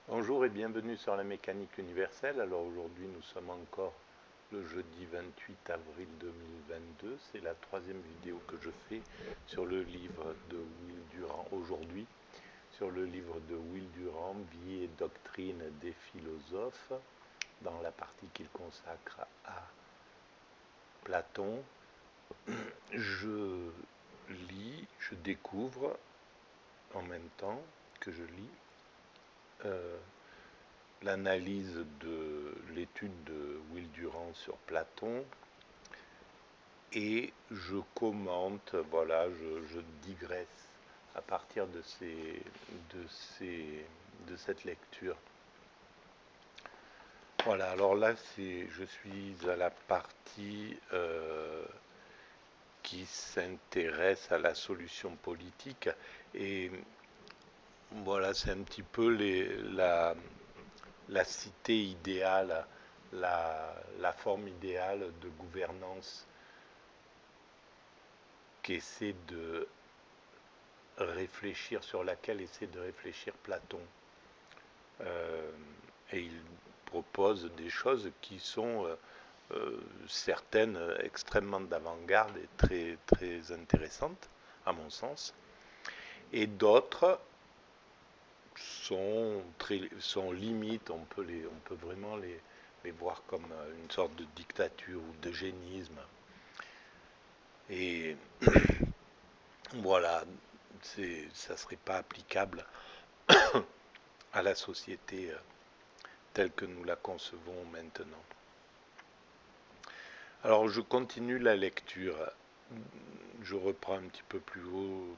Bonjour et bienvenue sur la mécanique universelle. Alors aujourd'hui nous sommes encore le jeudi 28 avril 2022. C'est la troisième vidéo que je fais sur le livre de Will Durant aujourd'hui, sur le livre de Will Durant, Vie et doctrine des philosophes, dans la partie qu'il consacre à Platon. Je lis, je découvre en même temps que je lis l'analyse de l'étude de Will Durant sur Platon et je commente, voilà, je digresse à partir de cette lecture. Voilà, alors là, je suis à la partie qui s'intéresse à la solution politique et voilà, c'est un petit peu la cité idéale, la forme idéale de gouvernance qu'essaie de réfléchir, sur laquelle essaie de réfléchir Platon. Et il propose des choses qui sont certaines extrêmement d'avant-garde et très, très intéressantes, à mon sens, et d'autres sont limites, on peut vraiment les voir comme une sorte de dictature ou d'eugénisme. Et voilà, ça ne serait pas applicable à la société telle que nous la concevons maintenant. Alors je continue la lecture. Je reprends un petit peu plus haut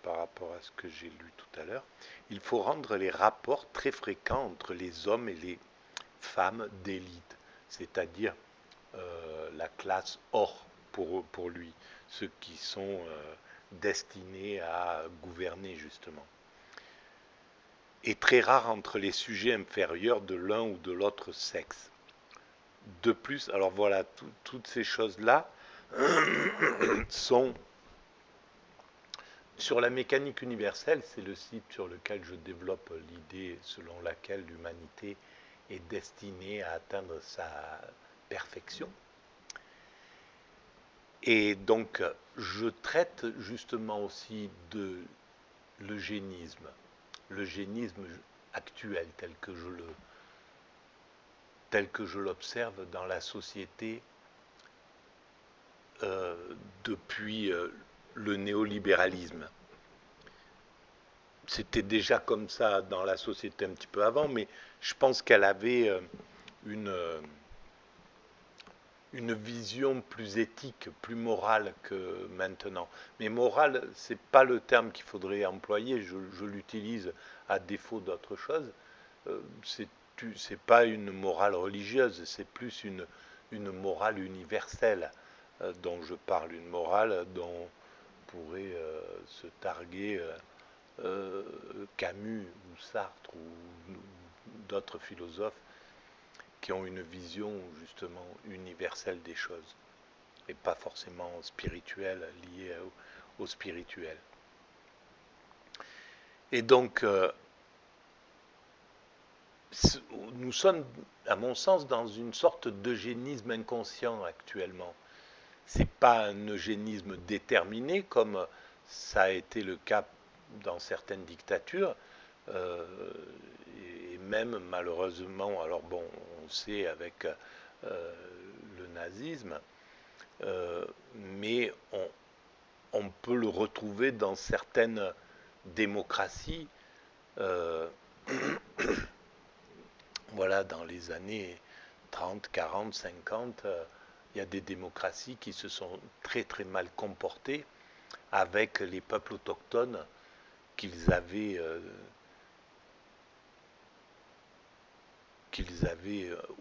par rapport à ce que j'ai lu tout à l'heure. Il faut rendre les rapports très fréquents entre les hommes et les femmes d'élite, c'est-à-dire la classe or pour lui, ceux qui sont destinés à gouverner justement. Et très rare entre les sujets inférieurs de l'un ou de l'autre sexe. De plus, alors voilà, toutes ces choses-là sont sur la mécanique universelle, c'est le site sur lequel je développe l'idée selon laquelle l'humanité est destinée à atteindre sa perfection. Et donc, je traite justement aussi de l'eugénisme actuel tel que je l'observe dans la société depuis le néolibéralisme. C'était déjà comme ça dans la société un petit peu avant, mais je pense qu'elle avait une vision plus éthique, plus morale que maintenant. Mais morale, c'est pas le terme qu'il faudrait employer, je l'utilise à défaut d'autre chose. C'est pas une morale religieuse, c'est plus une morale universelle dont je parle, une morale dont pourrait se targuer Camus ou Sartre ou d'autres philosophes qui ont une vision justement universelle des choses et pas forcément spirituelle, liée au spirituel. Et donc, nous sommes, à mon sens, dans une sorte d'eugénisme inconscient actuellement. C'est pas un eugénisme déterminé comme ça a été le cas dans certaines dictatures, et même malheureusement, alors bon, on sait avec le nazisme, mais on peut le retrouver dans certaines démocraties. Voilà, dans les années 30, 40, 50, il y a des démocraties qui se sont très très mal comportées avec les peuples autochtones qu'ils avaient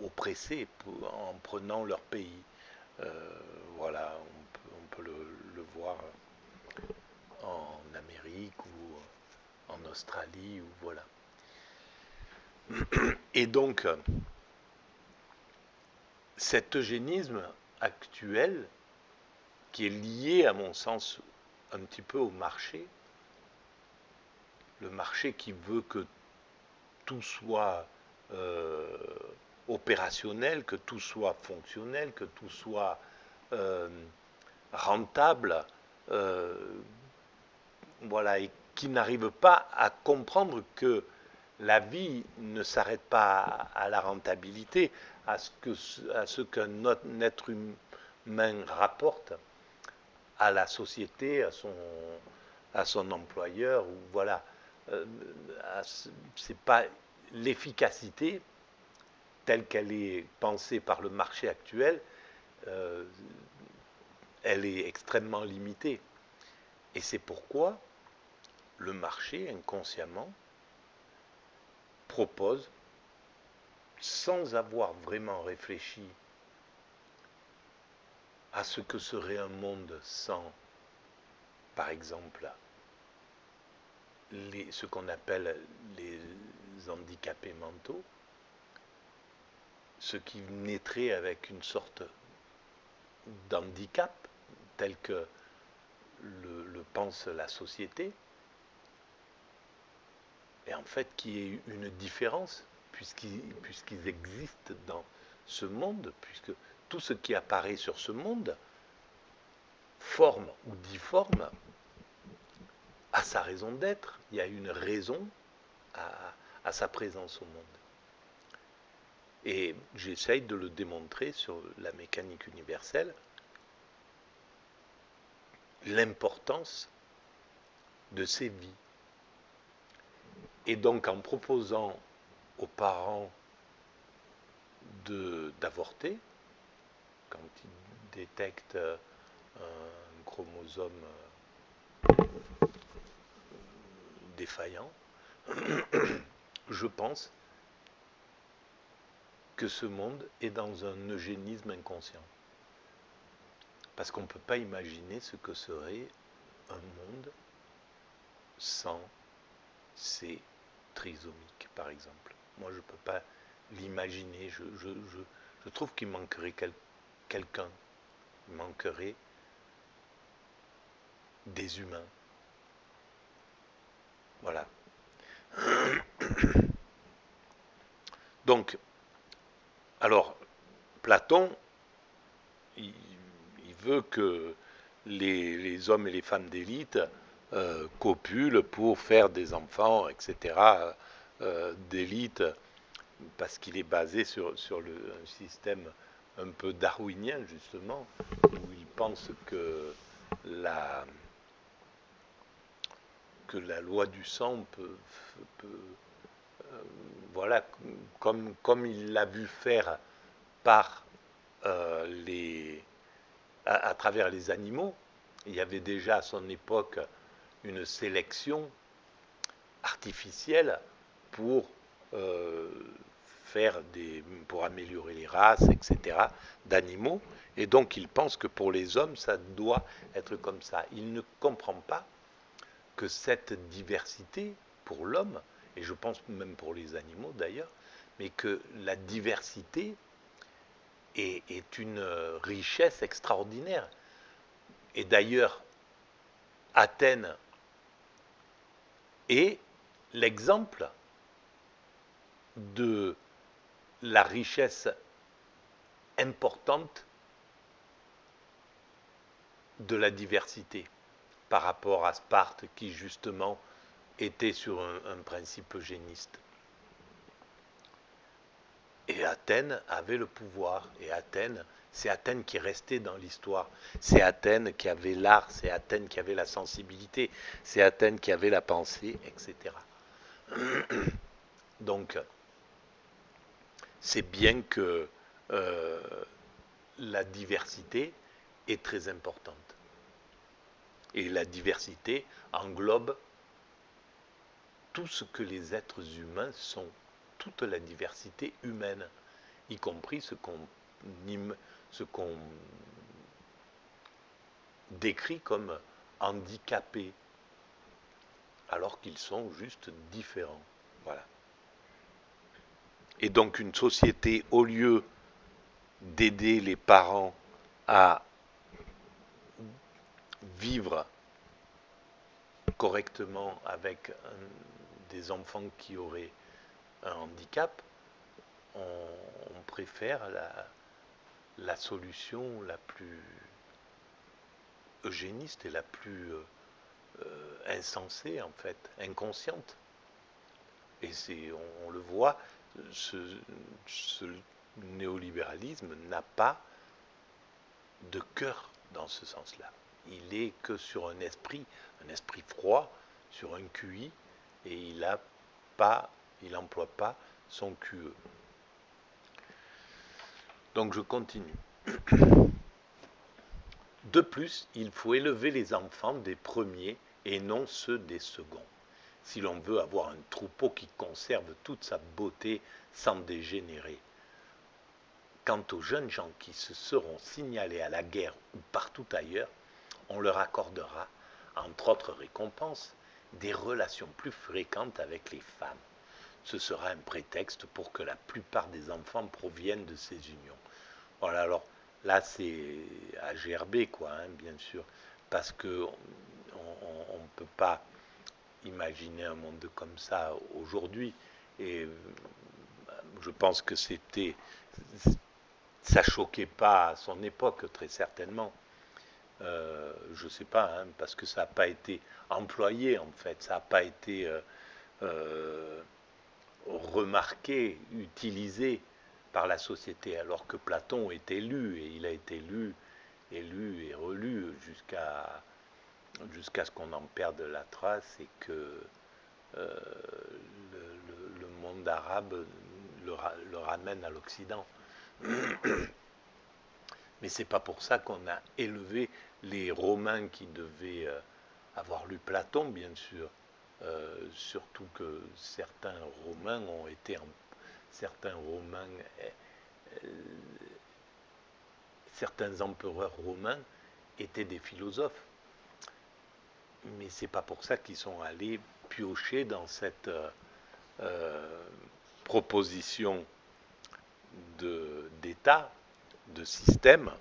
oppressés en prenant leur pays. Voilà, on peut le voir en Amérique ou en Australie, ou voilà. Et donc, cet eugénisme actuel, qui est lié, à mon sens, un petit peu au marché, le marché qui veut que tout soit opérationnel, que tout soit fonctionnel, que tout soit euh, rentable, euh, voilà, et qui n'arrive pas à comprendre que la vie ne s'arrête pas à la rentabilité, à ce qu'un être humain rapporte à la société, à son employeur, ou voilà. C'est pas l'efficacité telle qu'elle est pensée par le marché actuel, euh, elle est extrêmement limitée. Et c'est pourquoi le marché, inconsciemment, propose, sans avoir vraiment réfléchi à ce que serait un monde sans, par exemple, ce qu'on appelle les handicapés mentaux, ce qui naîtrait avec une sorte d'handicap tel que le pense la société, et en fait qui est une différence, puisqu'ils existent dans ce monde, puisque tout ce qui apparaît sur ce monde, forme ou difforme, a sa raison d'être, il y a une raison à sa présence au monde. Et j'essaye de le démontrer sur la mécanique universelle, l'importance de ces vies. Et donc en proposant aux parents d'avorter, quand ils détectent un chromosome défaillant, je pense que ce monde est dans un eugénisme inconscient. Parce qu'on ne peut pas imaginer ce que serait un monde sans ces trisomiques, par exemple. Moi, je ne peux pas l'imaginer. Je trouve qu'il manquerait quelqu'un. Il manquerait des humains. Voilà. Donc, alors, Platon, il veut que les hommes et les femmes d'élite copulent pour faire des enfants, etc., d'élite, parce qu'il est basé sur un système un peu darwinien, justement, où il pense que la loi du sang peut voilà, comme il l'a vu faire par à travers les animaux. Il y avait déjà à son époque une sélection artificielle pour pour améliorer les races, etc., d'animaux. Et donc il pense que pour les hommes, ça doit être comme ça. Il ne comprend pas que cette diversité pour l'homme, et je pense même pour les animaux d'ailleurs, mais que la diversité est une richesse extraordinaire. Et d'ailleurs, Athènes est l'exemple de la richesse importante de la diversité par rapport à Sparte qui justement était sur un principe eugéniste. Et Athènes avait le pouvoir. Et c'est Athènes qui restait dans l'histoire. C'est Athènes qui avait l'art, c'est Athènes qui avait la sensibilité, c'est Athènes qui avait la pensée, etc. Donc, c'est bien que la diversité est très importante. Et la diversité englobe tout ce que les êtres humains sont, toute la diversité humaine, y compris ce qu'on décrit comme handicapés, alors qu'ils sont juste différents. Voilà. Et donc une société, au lieu d'aider les parents à vivre correctement avec des enfants qui auraient un handicap, on préfère la solution la plus eugéniste et la plus insensée, en fait, inconsciente. Et on le voit, ce néolibéralisme n'a pas de cœur dans ce sens-là. Il est que sur un esprit froid, sur un QI, et il n'emploie pas son QE. Donc je continue. De plus, il faut élever les enfants des premiers et non ceux des seconds, si l'on veut avoir un troupeau qui conserve toute sa beauté sans dégénérer. Quant aux jeunes gens qui se seront signalés à la guerre ou partout ailleurs, on leur accordera, entre autres récompenses, des relations plus fréquentes avec les femmes. Ce sera un prétexte pour que la plupart des enfants proviennent de ces unions. Voilà, alors là c'est à gerber, quoi, hein, bien sûr, parce que on ne peut pas imaginer un monde comme ça aujourd'hui. Et je pense que ça choquait pas à son époque, très certainement. Je ne sais pas, hein, parce que ça n'a pas été employé, en fait, ça n'a pas été remarqué, utilisé par la société, alors que Platon était lu, et il a été lu et relu jusqu'à ce qu'on en perde la trace et que le monde arabe le ramène à l'Occident. Mais c'est pas pour ça qu'on a élevé les Romains qui devaient avoir lu Platon, bien sûr. Surtout que certains certains empereurs romains étaient des philosophes. Mais c'est pas pour ça qu'ils sont allés piocher dans cette proposition d'État, de système,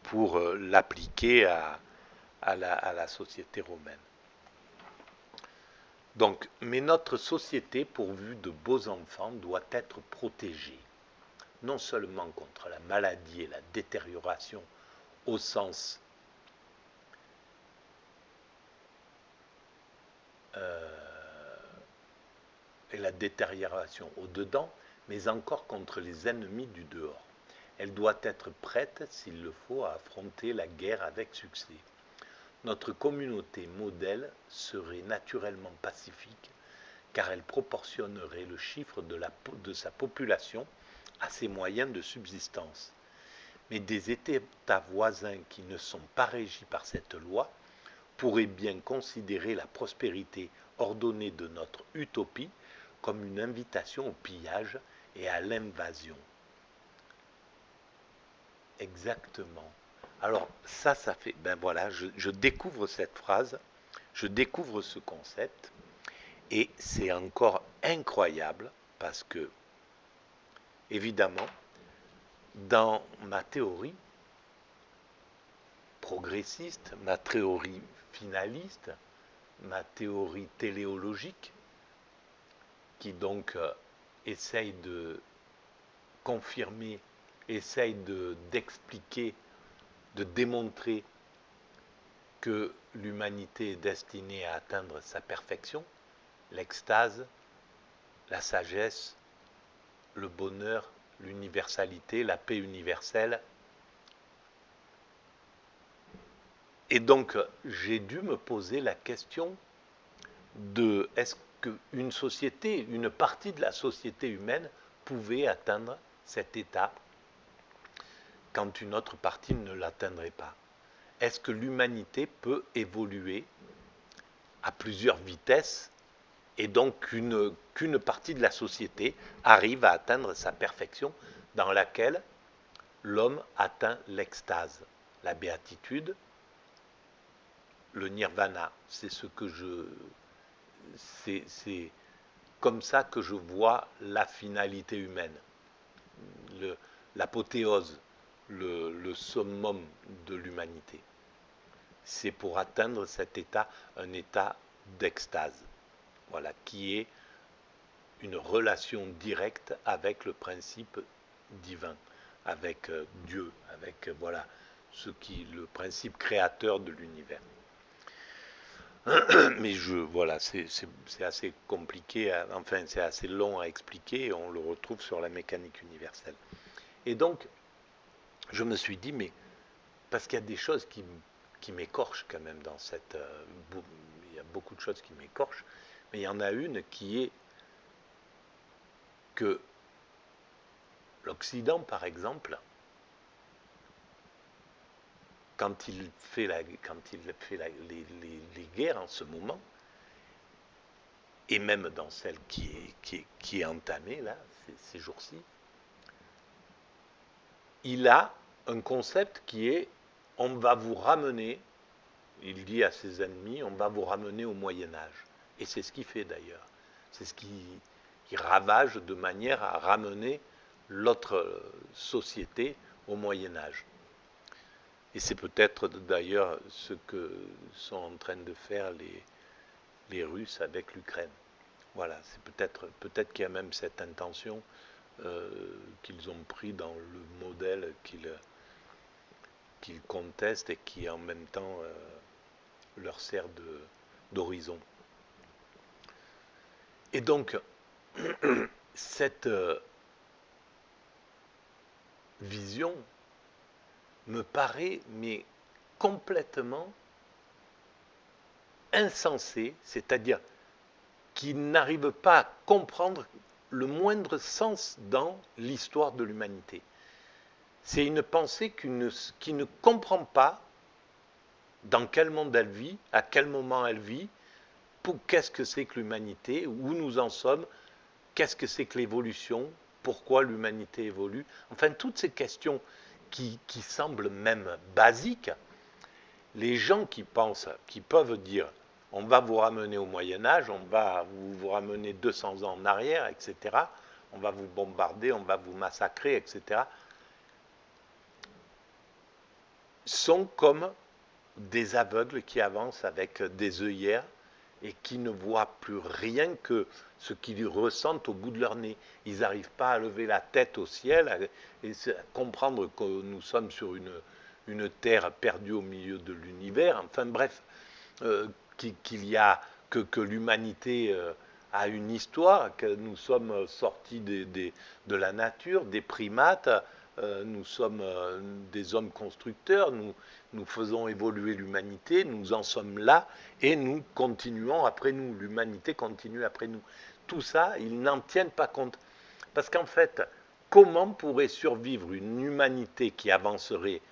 pour l'appliquer à la société romaine. Donc, mais notre société, pourvue de beaux enfants, doit être protégée, non seulement contre la maladie et la détérioration au sens et la détérioration au dedans, mais encore contre les ennemis du dehors. Elle doit être prête, s'il le faut, à affronter la guerre avec succès. Notre communauté modèle serait naturellement pacifique, car elle proportionnerait le chiffre de sa population à ses moyens de subsistance. Mais des États voisins qui ne sont pas régis par cette loi pourraient bien considérer la prospérité ordonnée de notre utopie comme une invitation au pillage et à l'invasion. Exactement. Alors ça fait, ben voilà, je découvre cette phrase, je découvre ce concept, et c'est encore incroyable parce que, évidemment, dans ma théorie progressiste, ma théorie finaliste, ma théorie téléologique, qui donc essaye de confirmer, essaye d'expliquer, de démontrer que l'humanité est destinée à atteindre sa perfection, l'extase, la sagesse, le bonheur, l'universalité, la paix universelle. Et donc, j'ai dû me poser la question de est-ce qu'une société, une partie de la société humaine pouvait atteindre cet état quand une autre partie ne l'atteindrait pas? Est-ce que l'humanité peut évoluer à plusieurs vitesses et donc qu'une partie de la société arrive à atteindre sa perfection dans laquelle l'homme atteint l'extase, la béatitude, le nirvana? C'est comme ça que je vois la finalité humaine, l'apothéose, le summum de l'humanité. c'est pour atteindre cet état, un état d'extase, voilà, qui est une relation directe avec le principe divin, avec Dieu, avec voilà, le principe créateur de l'univers. Mais voilà, c'est assez compliqué, enfin c'est assez long à expliquer, et on le retrouve sur la mécanique universelle. Et donc, je me suis dit, mais parce qu'il y a des choses qui m'écorchent quand même dans cette... il y a beaucoup de choses qui m'écorchent, mais il y en a une qui est que l'Occident, par exemple, quand il fait les guerres en ce moment, et même dans celle qui est entamée là, ces jours-ci, il a un concept qui est on va vous ramener, il dit à ses ennemis, on va vous ramener au Moyen-Âge. Et c'est ce qu'il fait d'ailleurs. C'est ce qu'il ravage de manière à ramener l'autre société au Moyen-Âge. Et c'est peut-être d'ailleurs ce que sont en train de faire les Russes avec l'Ukraine. Voilà, c'est peut-être qu'il y a même cette intention qu'ils ont pris dans le modèle qu'ils contestent et qui en même temps leur sert d'horizon. Et donc, cette vision me paraît mais complètement insensée, c'est-à-dire qu'il n'arrive pas à comprendre le moindre sens dans l'histoire de l'humanité. C'est une pensée qui ne comprend pas dans quel monde elle vit, à quel moment elle vit, qu'est-ce que c'est que l'humanité, où nous en sommes, qu'est-ce que c'est que l'évolution, pourquoi l'humanité évolue. Enfin, toutes ces questions qui semblent même basiques, les gens qui pensent, qui peuvent dire on va vous ramener au Moyen-Âge, on va vous ramener 200 ans en arrière, etc., on va vous bombarder, on va vous massacrer, etc., sont comme des aveugles qui avancent avec des œillères et qui ne voient plus rien que ce qu'ils ressentent au bout de leur nez. Ils n'arrivent pas à lever la tête au ciel et à comprendre que nous sommes sur une terre perdue au milieu de l'univers. Enfin bref, qu'il y a que l'humanité a une histoire, que nous sommes sortis de la nature, des primates, nous sommes des hommes constructeurs, nous faisons évoluer l'humanité, nous en sommes là et nous continuons après nous, l'humanité continue après nous. Tout ça, ils n'en tiennent pas compte. Parce qu'en fait, comment pourrait survivre une humanité qui avancerait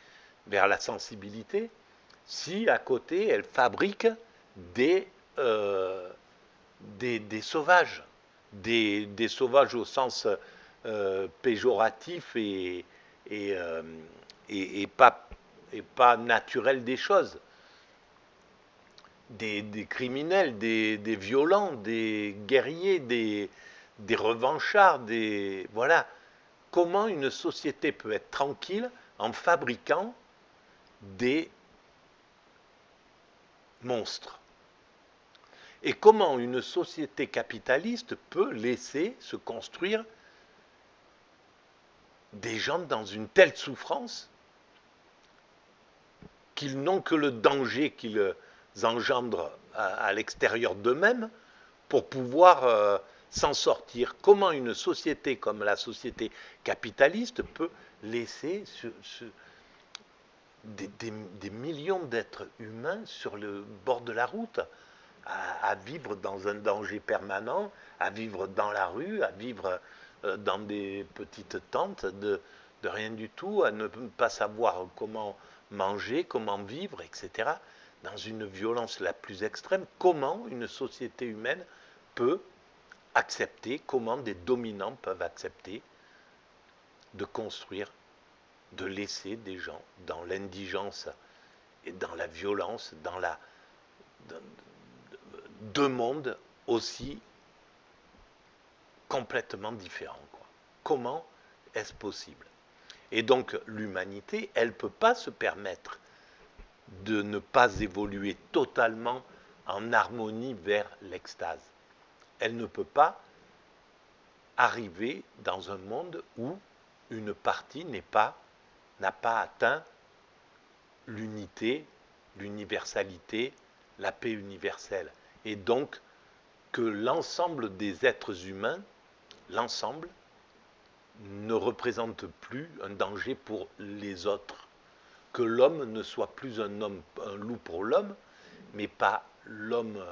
vers la sensibilité si à côté elle fabrique des, euh, des sauvages, des sauvages au sens péjoratif et, et pas naturel des choses, des criminels, des violents, des guerriers, des revanchards, voilà. Comment une société peut être tranquille en fabriquant des monstres? Et comment une société capitaliste peut laisser se construire des gens dans une telle souffrance qu'ils n'ont que le danger qu'ils engendrent à l'extérieur d'eux-mêmes pour pouvoir s'en sortir? Comment une société comme la société capitaliste peut laisser des millions d'êtres humains sur le bord de la route, à vivre dans un danger permanent, à vivre dans la rue, à vivre dans des petites tentes de rien du tout, à ne pas savoir comment manger, comment vivre, etc., dans une violence la plus extrême? Comment une société humaine peut accepter, comment des dominants peuvent accepter de construire, de laisser des gens dans l'indigence et dans la violence, dans deux mondes aussi complètement différents, quoi. Comment est-ce possible? Et donc l'humanité, elle ne peut pas se permettre de ne pas évoluer totalement en harmonie vers l'extase. Elle ne peut pas arriver dans un monde où une partie n'a pas atteint l'unité, l'universalité, la paix universelle. Et donc que l'ensemble des êtres humains, l'ensemble, ne représente plus un danger pour les autres. Que l'homme ne soit plus un loup pour l'homme, mais pas l'homme,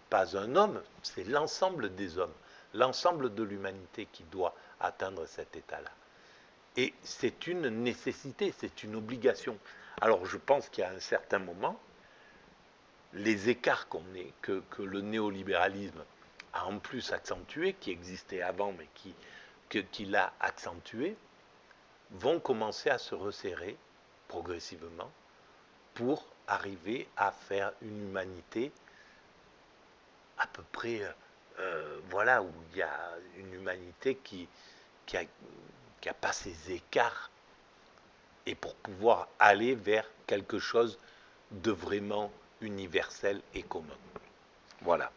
pas un homme, c'est l'ensemble des hommes, l'ensemble de l'humanité qui doit atteindre cet état-là. Et c'est une nécessité, c'est une obligation. Alors je pense qu'il y a un certain moment, les écarts que le néolibéralisme a en plus accentué, qui existaient avant mais qui l'a accentué, vont commencer à se resserrer progressivement pour arriver à faire une humanité à peu près, voilà, où il y a une humanité qui a pas ces écarts, et pour pouvoir aller vers quelque chose de vraiment universel et commun. Voilà.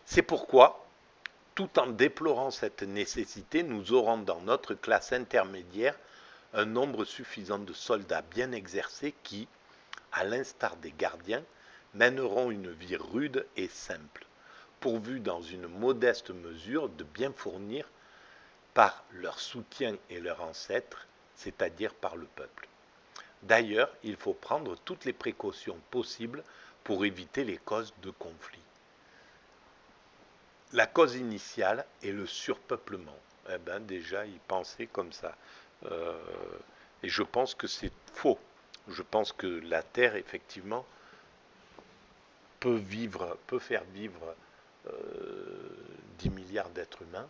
C'est pourquoi, tout en déplorant cette nécessité, nous aurons dans notre classe intermédiaire un nombre suffisant de soldats bien exercés qui, à l'instar des gardiens, mèneront une vie rude et simple, pourvus dans une modeste mesure de bien fournir par leur soutien et leurs ancêtres, c'est-à-dire par le peuple. D'ailleurs, il faut prendre toutes les précautions possibles pour éviter les causes de conflit. La cause initiale est le surpeuplement. Eh bien, déjà, ils pensaient comme ça. Euh, et je pense que c'est faux. Je pense que la Terre, effectivement, peut faire vivre 10 milliards d'êtres humains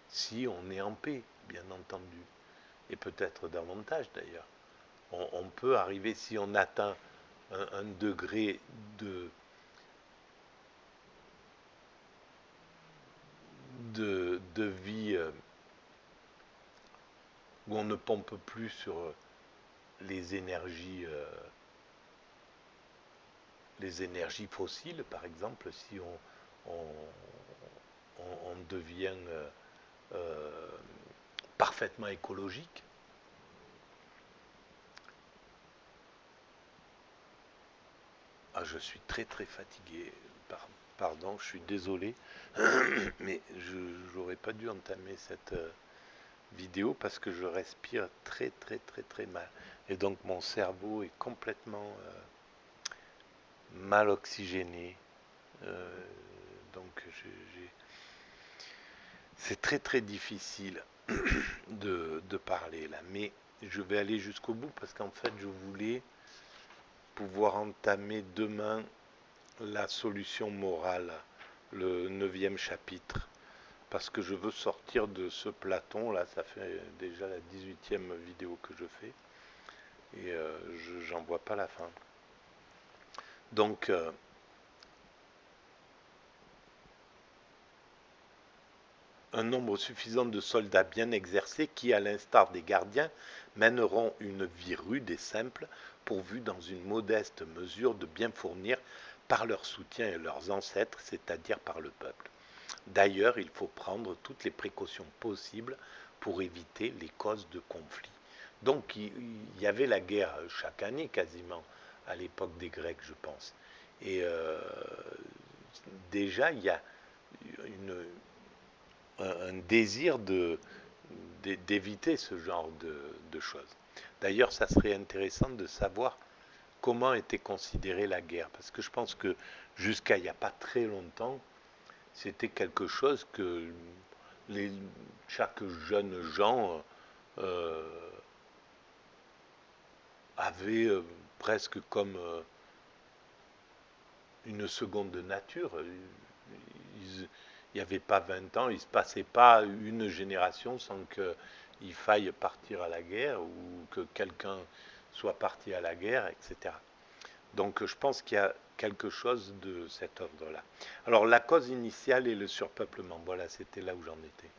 si on est en paix, bien entendu. Et peut-être davantage, d'ailleurs. On peut arriver, si on atteint un degré de vie où on ne pompe plus sur les énergies fossiles, par exemple, si on devient euh, parfaitement écologique. Ah, je suis très très fatigué. Pardon, je suis désolé, mais je n'aurais pas dû entamer cette vidéo parce que je respire très très très très mal. Et donc mon cerveau est complètement mal oxygéné. Euh, donc c'est très très difficile de parler là. Mais je vais aller jusqu'au bout parce qu'en fait je voulais pouvoir entamer demain la solution morale, le 9e chapitre. Parce que je veux sortir de ce Platon, là ça fait déjà la 18e vidéo que je fais, et j'en vois pas la fin. Donc, un nombre suffisant de soldats bien exercés qui, à l'instar des gardiens, mèneront une vie rude et simple, pourvus dans une modeste mesure de bien fournir par leur soutien et leurs ancêtres, c'est-à-dire par le peuple. D'ailleurs, il faut prendre toutes les précautions possibles pour éviter les causes de conflit. Donc, il y avait la guerre chaque année quasiment, à l'époque des Grecs, je pense. Et déjà, il y a un désir d'éviter ce genre de choses. D'ailleurs, ça serait intéressant de savoir comment était considérée la guerre, parce que je pense que jusqu'à il n'y a pas très longtemps, c'était quelque chose que chaque jeune gens avait presque comme une seconde nature. Il n'y avait pas 20 ans, il ne se passait pas une génération sans qu'il faille partir à la guerre ou que quelqu'un soit parti à la guerre, etc. Donc je pense qu'il y a quelque chose de cet ordre-là. Alors la cause initiale est le surpeuplement. Voilà, c'était là où j'en étais.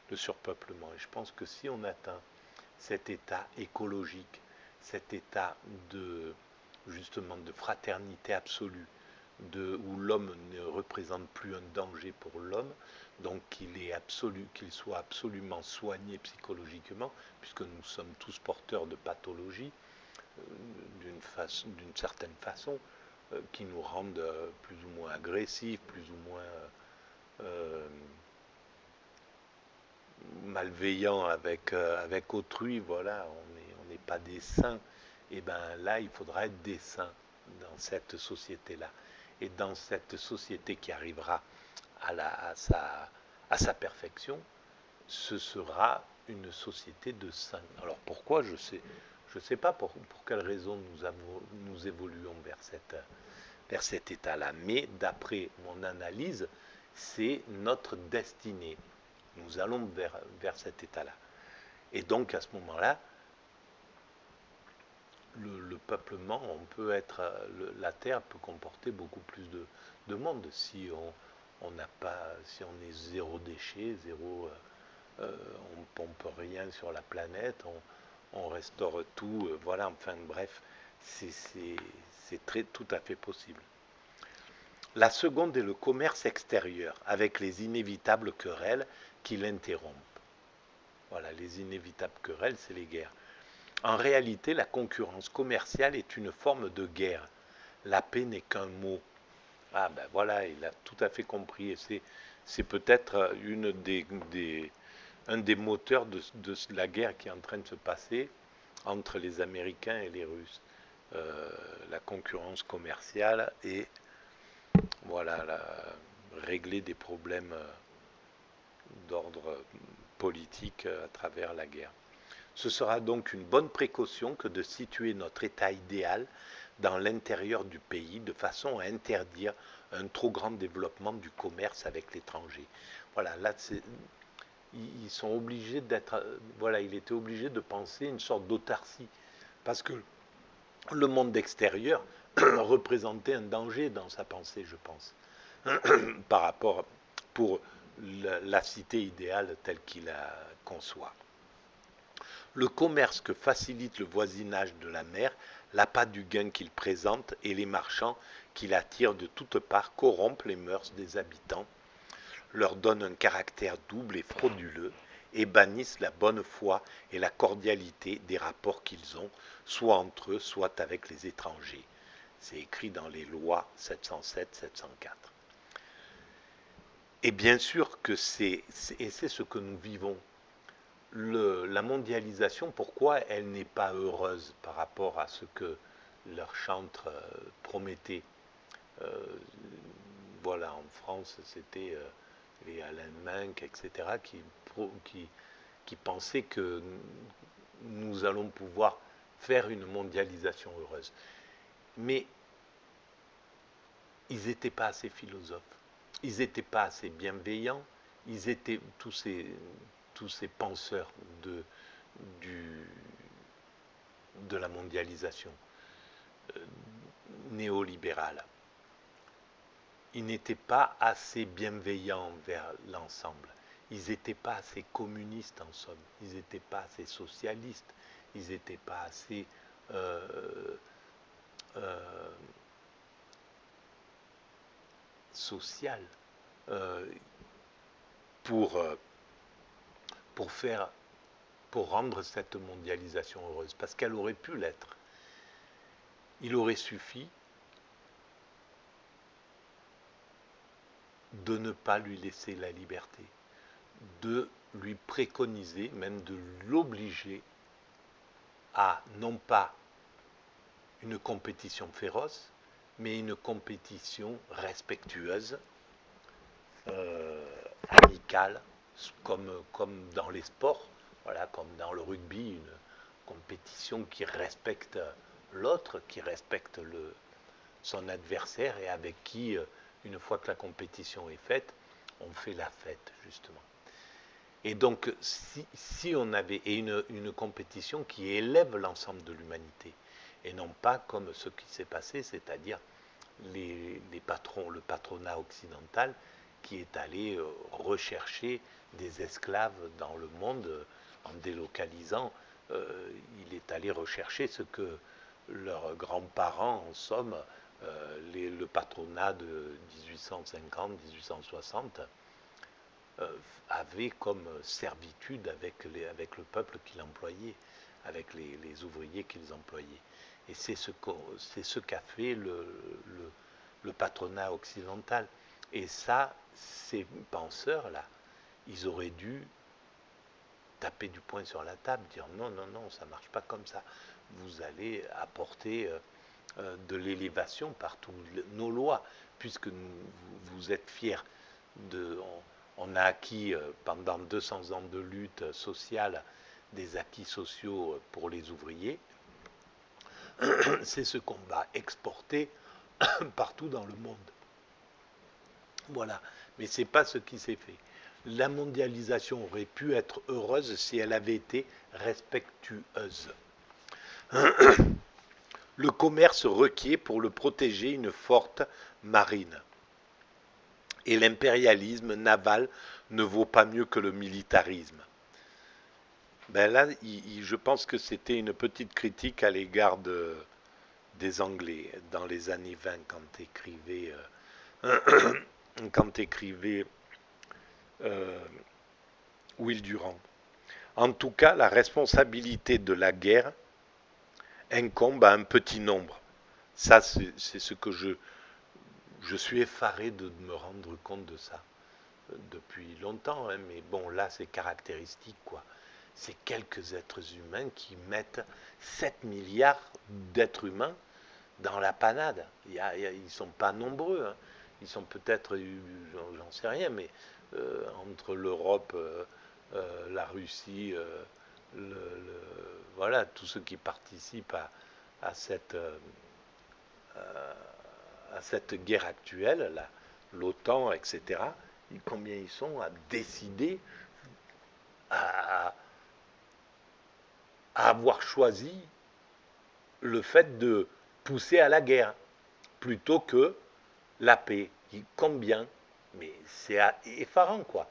Le surpeuplement. Et je pense que si on atteint cet état écologique, cet état de justement de fraternité absolue, où l'homme ne représente plus un danger pour l'homme, donc qu'il soit absolument soigné psychologiquement, puisque nous sommes tous porteurs de pathologies, d'une certaine façon, qui nous rendent plus ou moins agressifs, plus ou moins malveillants avec autrui, voilà, on n'est pas des saints. Et bien là, il faudra être des saints dans cette société-là. Et dans cette société qui arrivera à sa perfection, ce sera une société de saints. Alors pourquoi, je sais pas pour quelle raison nous évoluons vers cet état-là, mais d'après mon analyse, c'est notre destinée. Nous allons vers cet état-là. Et donc à ce moment-là, le peuplement, la Terre peut comporter beaucoup plus de monde si si on est zéro déchet, on pompe rien sur la planète, on restaure tout, voilà, enfin bref, c'est tout à fait possible. La seconde est le commerce extérieur, avec les inévitables querelles qui l'interrompent. Voilà, les inévitables querelles, c'est les guerres. En réalité, la concurrence commerciale est une forme de guerre. La paix n'est qu'un mot. Ah ben voilà, il a tout à fait compris. Et c'est peut-être un des moteurs de la guerre qui est en train de se passer entre les Américains et les Russes. La concurrence commerciale et voilà, régler des problèmes d'ordre politique à travers la guerre. Ce sera donc une bonne précaution que de situer notre état idéal dans l'intérieur du pays de façon à interdire un trop grand développement du commerce avec l'étranger. Voilà, là, ils sont obligés voilà, il était obligé de penser une sorte d'autarcie parce que le monde extérieur représentait un danger dans sa pensée, je pense, par rapport pour la cité idéale telle qu'il la conçoit. Le commerce que facilite le voisinage de la mer, l'appât du gain qu'il présente et les marchands qui l'attirent de toutes parts corrompent les mœurs des habitants, leur donnent un caractère double et frauduleux et bannissent la bonne foi et la cordialité des rapports qu'ils ont, soit entre eux, soit avec les étrangers. C'est écrit dans les lois 707-704. Et bien sûr que c'est ce que nous vivons. La mondialisation, pourquoi elle n'est pas heureuse par rapport à ce que leur chantre promettait. Voilà, en France, c'était les Alain Minck, etc., qui pensaient que nous allons pouvoir faire une mondialisation heureuse. Mais ils n'étaient pas assez philosophes, ils n'étaient pas assez bienveillants, ils étaient tous ces penseurs de la mondialisation néolibérale. Ils n'étaient pas assez bienveillants vers l'ensemble. Ils n'étaient pas assez communistes en somme. Ils n'étaient pas assez socialistes. Ils n'étaient pas assez social pour rendre cette mondialisation heureuse, parce qu'elle aurait pu l'être. Il aurait suffi de ne pas lui laisser la liberté, de lui préconiser, même de l'obliger à non pas une compétition féroce, mais une compétition respectueuse, amicale, comme dans les sports, voilà, comme dans le rugby, une compétition qui respecte l'autre, qui respecte son adversaire et avec qui, une fois que la compétition est faite, on fait la fête, justement. Et donc, si on avait une compétition qui élève l'ensemble de l'humanité, et non pas comme ce qui s'est passé, c'est-à-dire les patrons, le patronat occidental qui est allé rechercher des esclaves dans le monde en délocalisant il est allé rechercher ce que leurs grands-parents, en somme, le patronat de 1850-1860, avait comme servitude avec le peuple qu'il employait, avec les ouvriers qu'ils employaient. Et c'est ce qu'a fait le patronat occidental. Et ça, ces penseurs-là, ils auraient dû taper du poing sur la table, dire non, non, non, ça ne marche pas comme ça. Vous allez apporter de l'élévation par toutes nos lois, puisque vous êtes fiers de... On a acquis pendant 200 ans de lutte sociale des acquis sociaux pour les ouvriers. C'est ce qu'on va exporter partout dans le monde. Voilà, mais ce n'est pas ce qui s'est fait. La mondialisation aurait pu être heureuse si elle avait été respectueuse. Le commerce requiert pour le protéger une forte marine. Et l'impérialisme naval ne vaut pas mieux que le militarisme. Ben là, je pense que c'était une petite critique à l'égard des Anglais dans les années 20 quand écrivait Will Durant. En tout cas, la responsabilité de la guerre incombe à un petit nombre. Ça, c'est ce que je suis effaré de me rendre compte de ça depuis longtemps, hein, mais bon, là, c'est caractéristique, quoi. C'est quelques êtres humains qui mettent 7 milliards d'êtres humains dans la panade. Ils ne sont pas nombreux, hein. Ils sont peut-être, j'en sais rien, mais entre l'Europe, la Russie, voilà, tous ceux qui participent à cette guerre actuelle, l'OTAN, etc., combien ils sont à décider, à avoir choisi le fait de pousser à la guerre plutôt que la paix. Combien? Mais c'est effarant, quoi.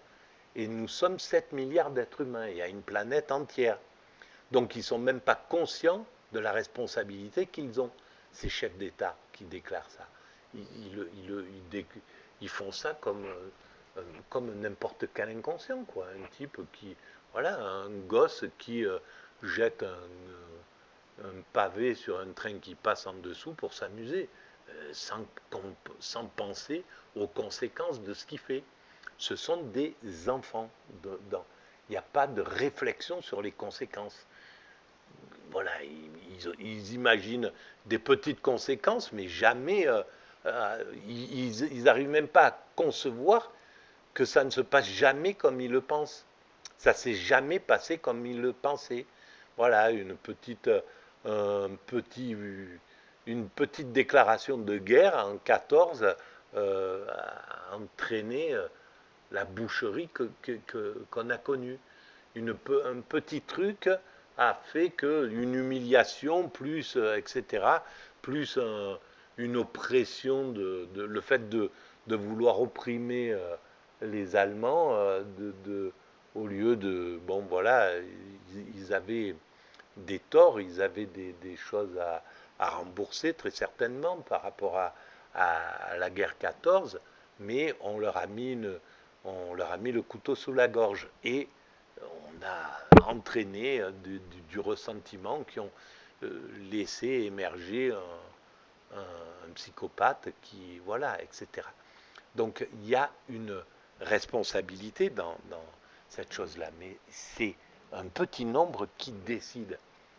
Et nous sommes 7 milliards d'êtres humains, il y a une planète entière. Donc ils ne sont même pas conscients de la responsabilité qu'ils ont, ces chefs d'État qui déclarent ça. Ils font ça comme n'importe quel inconscient, quoi. Un type qui, voilà, un gosse qui jette un pavé sur un train qui passe en dessous pour s'amuser, sans penser aux conséquences de ce qu'il fait. Ce sont des enfants. Il n'y a pas de réflexion sur les conséquences. Voilà, ils imaginent des petites conséquences, mais jamais, ils n'arrivent même pas à concevoir que ça ne se passe jamais comme ils le pensent. Ça ne s'est jamais passé comme ils le pensaient. Voilà, une petite déclaration de guerre en 14 a entraîné la boucherie qu'on a connue. Un petit truc a fait qu'une humiliation, plus, etc., plus une oppression, le fait de vouloir opprimer les Allemands, au lieu de... Bon, voilà, ils avaient des torts, ils avaient des choses à rembourser, très certainement, par rapport à la guerre 14, mais on leur a mis le couteau sous la gorge. Et on a entraîné du ressentiment qui ont laissé émerger un psychopathe qui, voilà, etc. Donc il y a une responsabilité dans cette chose-là, mais c'est un petit nombre qui décide,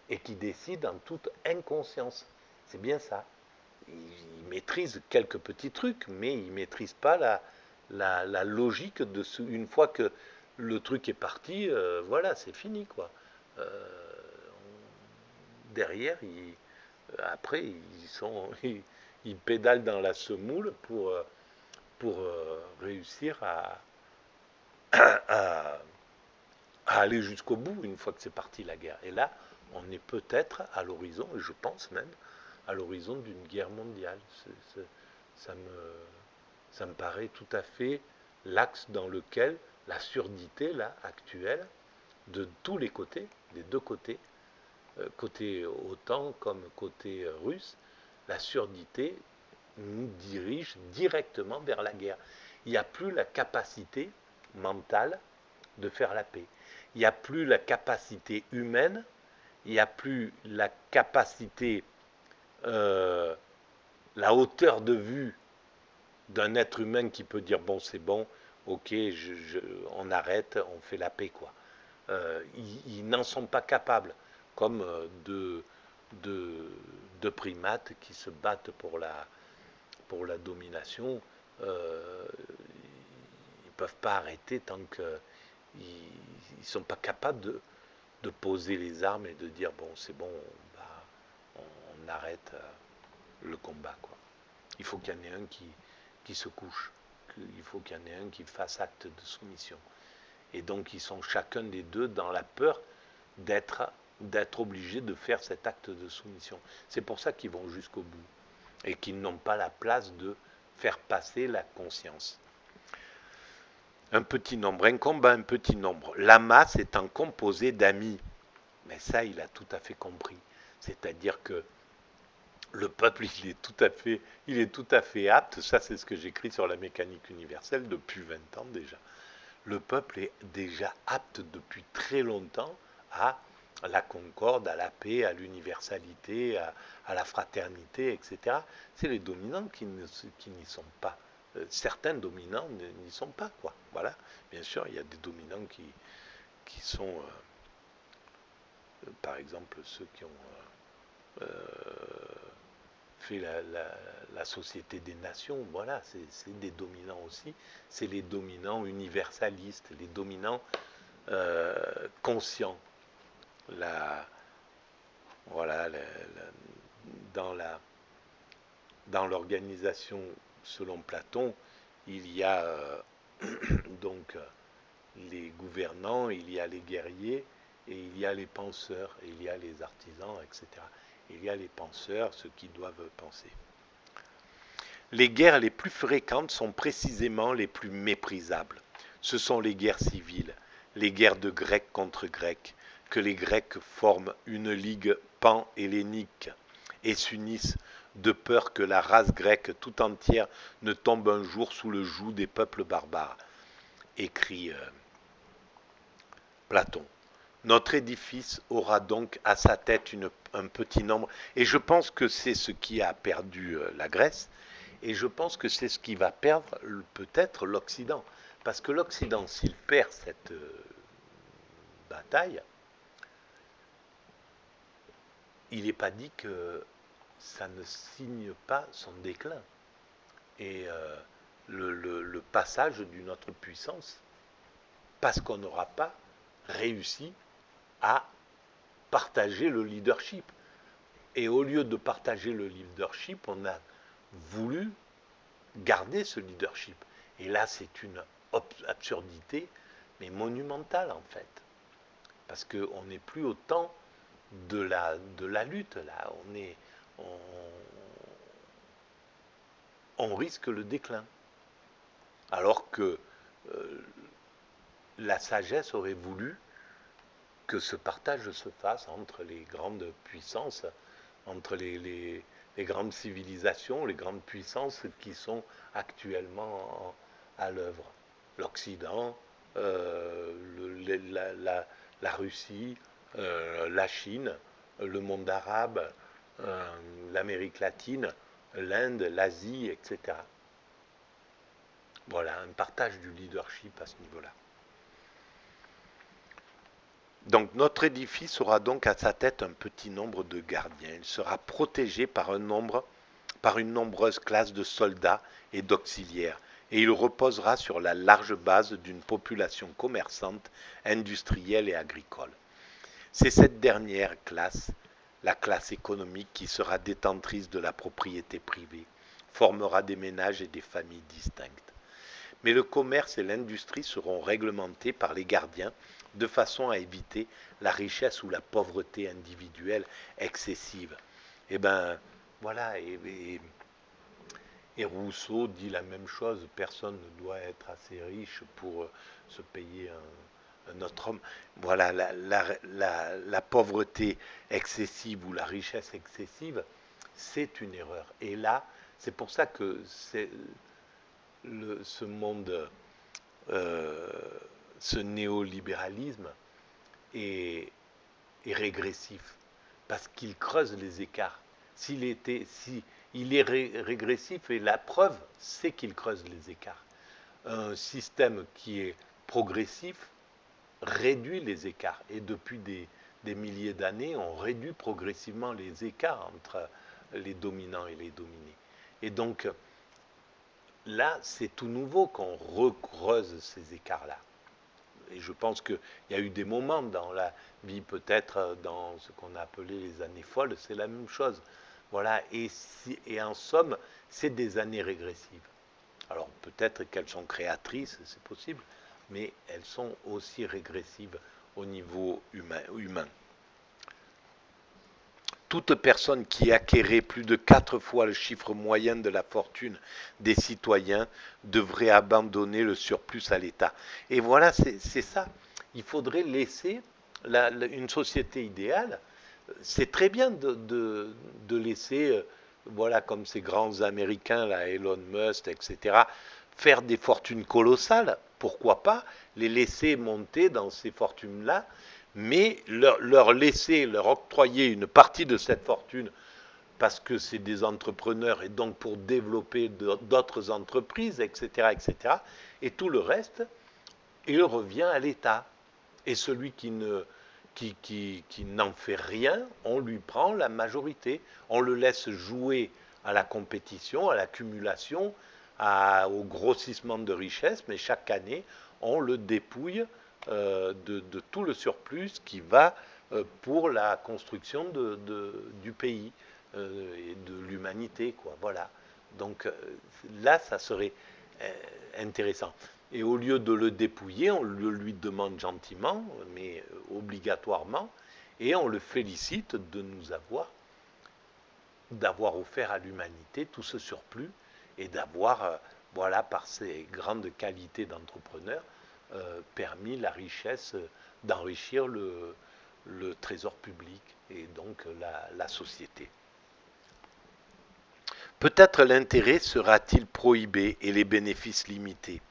et qui décide en toute inconscience. C'est bien ça. Ils maîtrisent quelques petits trucs, mais ils ne maîtrisent pas la logique de une fois que le truc est parti, voilà, c'est fini, quoi. Euh, Derrière, après, ils pédalent dans la semoule pour réussir à aller jusqu'au bout une fois que c'est parti la guerre. Et là, on est peut-être à l'horizon, et je pense même à l'horizon d'une guerre mondiale. Ça me paraît tout à fait l'axe dans lequel la surdité là actuelle, de tous les côtés, des deux côtés, côté OTAN comme côté russe, la surdité nous dirige directement vers la guerre. Il n'y a plus la capacité mentale de faire la paix. Il n'y a plus la capacité humaine, il n'y a plus la capacité, la hauteur de vue d'un être humain qui peut dire bon c'est bon, ok, on arrête, on fait la paix quoi. Ils n'en sont pas capables, comme de, de primates qui se battent pour la domination. Ils ne peuvent pas arrêter tant qu'ils ne sont pas capables de poser les armes et de dire bon c'est bon, on arrête le combat quoi. Il faut qu'il y en ait un qui se couche, il faut qu'il y en ait un qui fasse acte de soumission. Et donc ils sont chacun des deux dans la peur d'être obligés de faire cet acte de soumission. C'est pour ça qu'ils vont jusqu'au bout et qu'ils n'ont pas la place de faire passer la conscience. Un petit nombre, un combat, un petit nombre. La masse étant composée d'amis. Mais ça, il a tout à fait compris. C'est-à-dire que le peuple, il est tout à fait apte, ça c'est ce que j'écris sur la mécanique universelle depuis 20 ans déjà. Le peuple est déjà apte depuis très longtemps à la concorde, à la paix, à l'universalité, à la fraternité, etc. C'est les dominants qui n'y sont pas. Certains dominants n'y sont pas, quoi. Voilà. Bien sûr, il y a des dominants qui sont, par exemple, ceux qui ont fait la société des nations, voilà, c'est des dominants aussi. C'est les dominants universalistes, les dominants conscients. Voilà, dans l'organisation selon Platon, il y a donc les gouvernants, il y a les guerriers, et il y a les penseurs, et il y a les artisans, etc. Il y a les penseurs, ceux qui doivent penser. Les guerres les plus fréquentes sont précisément les plus méprisables. Ce sont les guerres civiles, les guerres de Grecs contre Grecs, que les Grecs forment une ligue pan-hellénique et s'unissent de peur que la race grecque tout entière ne tombe un jour sous le joug des peuples barbares, écrit Platon. Notre édifice aura donc à sa tête un petit nombre, et je pense que c'est ce qui a perdu la Grèce, et je pense que c'est ce qui va perdre peut-être l'Occident. Parce que l'Occident, s'il perd cette bataille, il n'est pas dit que ça ne signe pas son déclin. Et le passage d'une autre puissance, parce qu'on n'aura pas réussi à partager le leadership. Et au lieu de partager le leadership, on a voulu garder ce leadership. Et là, c'est une absurdité, mais monumentale en fait. Parce qu'on n'est plus au temps de la lutte, là. On risque le déclin. Alors que la sagesse aurait voulu que ce partage se fasse entre les grandes puissances, entre les grandes civilisations, les grandes puissances qui sont actuellement à l'œuvre. L'Occident, la Russie, la Chine, le monde arabe, l'Amérique latine, l'Inde, l'Asie, etc. Voilà, un partage du leadership à ce niveau-là. Donc notre édifice aura donc à sa tête un petit nombre de gardiens. Il sera protégé par une nombreuse classe de soldats et d'auxiliaires, et il reposera sur la large base d'une population commerçante, industrielle et agricole. C'est cette dernière classe, la classe économique, qui sera détentrice de la propriété privée, formera des ménages et des familles distinctes. Mais le commerce et l'industrie seront réglementés par les gardiens de façon à éviter la richesse ou la pauvreté individuelle excessive. Et ben voilà, et Rousseau dit la même chose, personne ne doit être assez riche pour se payer notre homme. Voilà, la pauvreté excessive ou la richesse excessive, c'est une erreur. Et là, c'est pour ça que ce monde, euh, ce néolibéralisme est, est régressif, parce qu'il creuse les écarts. Si il est régressif, et la preuve, c'est qu'il creuse les écarts. Un système qui est progressif réduit les écarts. Et depuis des milliers d'années, on réduit progressivement les écarts entre les dominants et les dominés. Et donc, là, c'est tout nouveau qu'on recreuse ces écarts-là. Et je pense qu'il y a eu des moments dans la vie, peut-être dans ce qu'on a appelé les années folles, c'est la même chose. Voilà, et en somme, c'est des années régressives. Alors peut-être qu'elles sont créatrices, c'est possible, mais elles sont aussi régressives au niveau humain. Toute personne qui acquérait plus de 4 fois le chiffre moyen de la fortune des citoyens devrait abandonner le surplus à l'État. Et voilà, c'est ça. Il faudrait laisser une société idéale. C'est très bien de laisser, voilà, comme ces grands Américains, là, Elon Musk, etc., faire des fortunes colossales. Pourquoi pas les laisser monter dans ces fortunes-là, mais leur laisser, leur octroyer une partie de cette fortune parce que c'est des entrepreneurs et donc pour développer d'autres entreprises, etc., etc. Et tout le reste, il revient à l'État. Et celui qui n'en fait rien, on lui prend la majorité. On le laisse jouer à la compétition, à l'accumulation, au grossissement de richesses, mais chaque année, on le dépouille de tout le surplus qui va pour la construction du pays et de l'humanité, quoi. Voilà. Donc là, ça serait intéressant. Et au lieu de le dépouiller, on le lui demande gentiment, mais obligatoirement, et on le félicite de nous d'avoir offert à l'humanité tout ce surplus et d'avoir, voilà, par ses grandes qualités d'entrepreneur, permis la richesse, d'enrichir le trésor public et donc la société. Peut-être l'intérêt sera-t-il prohibé et les bénéfices limités.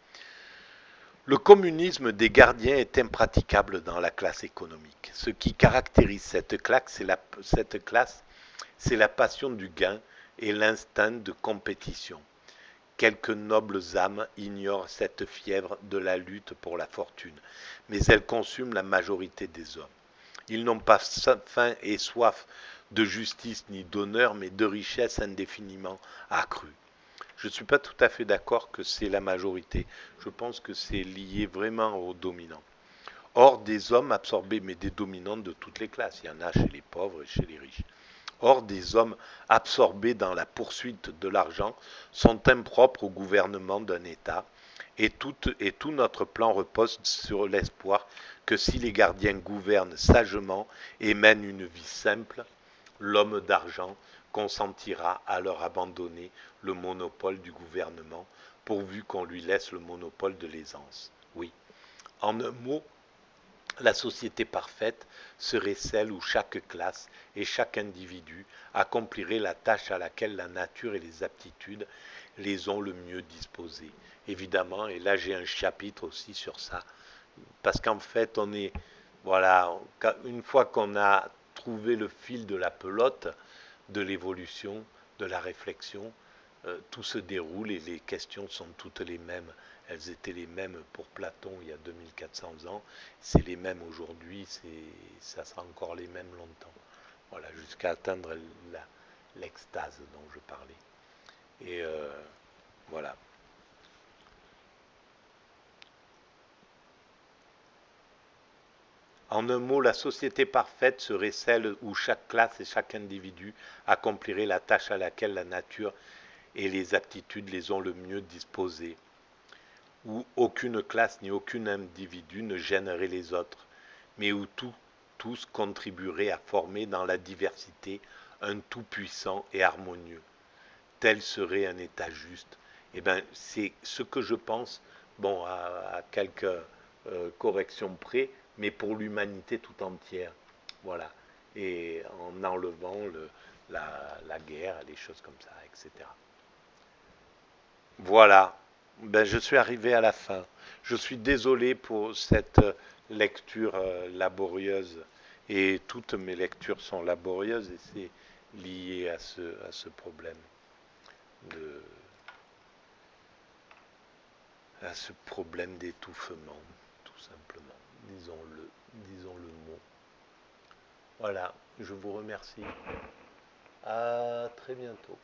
Le communisme des gardiens est impraticable dans la classe économique. Ce qui caractérise cette classe, c'est la passion du gain et l'instinct de compétition. Quelques nobles âmes ignorent cette fièvre de la lutte pour la fortune, mais elle consume la majorité des hommes. Ils n'ont pas faim et soif de justice ni d'honneur, mais de richesse indéfiniment accrue. Je ne suis pas tout à fait d'accord que c'est la majorité. Je pense que c'est lié vraiment aux dominants. Or, des hommes absorbés, mais des dominants de toutes les classes. Il y en a chez les pauvres et chez les riches. Or, des hommes absorbés dans la poursuite de l'argent sont impropres au gouvernement d'un État, et tout notre plan repose sur l'espoir que si les gardiens gouvernent sagement et mènent une vie simple, l'homme d'argent consentira à leur abandonner le monopole du gouvernement, pourvu qu'on lui laisse le monopole de l'aisance. Oui. En un mot, la société parfaite serait celle où chaque classe et chaque individu accomplirait la tâche à laquelle la nature et les aptitudes les ont le mieux disposés. Évidemment, et là j'ai un chapitre aussi sur ça, parce qu'en fait, voilà, une fois qu'on a trouvé le fil de la pelote de l'évolution, de la réflexion, tout se déroule et les questions sont toutes les mêmes. Elles étaient les mêmes pour Platon il y a 2400 ans, c'est les mêmes aujourd'hui, ça sera encore les mêmes longtemps. Voilà, jusqu'à atteindre l'extase dont je parlais. Et voilà. En un mot, la société parfaite serait celle où chaque classe et chaque individu accomplirait la tâche à laquelle la nature et les aptitudes les ont le mieux disposés, où aucune classe ni aucun individu ne gênerait les autres, mais où tous contribueraient à former dans la diversité un tout puissant et harmonieux. Tel serait un état juste. Eh bien, c'est ce que je pense, bon, à quelques correction près, mais pour l'humanité tout entière. Voilà. Et en enlevant la guerre, les choses comme ça, etc. Voilà. Ben, je suis arrivé à la fin. Je suis désolé pour cette lecture laborieuse. Et toutes mes lectures sont laborieuses et c'est lié à ce problème de, à ce problème d'étouffement, tout simplement. Disons le mot. Voilà, je vous remercie. À très bientôt.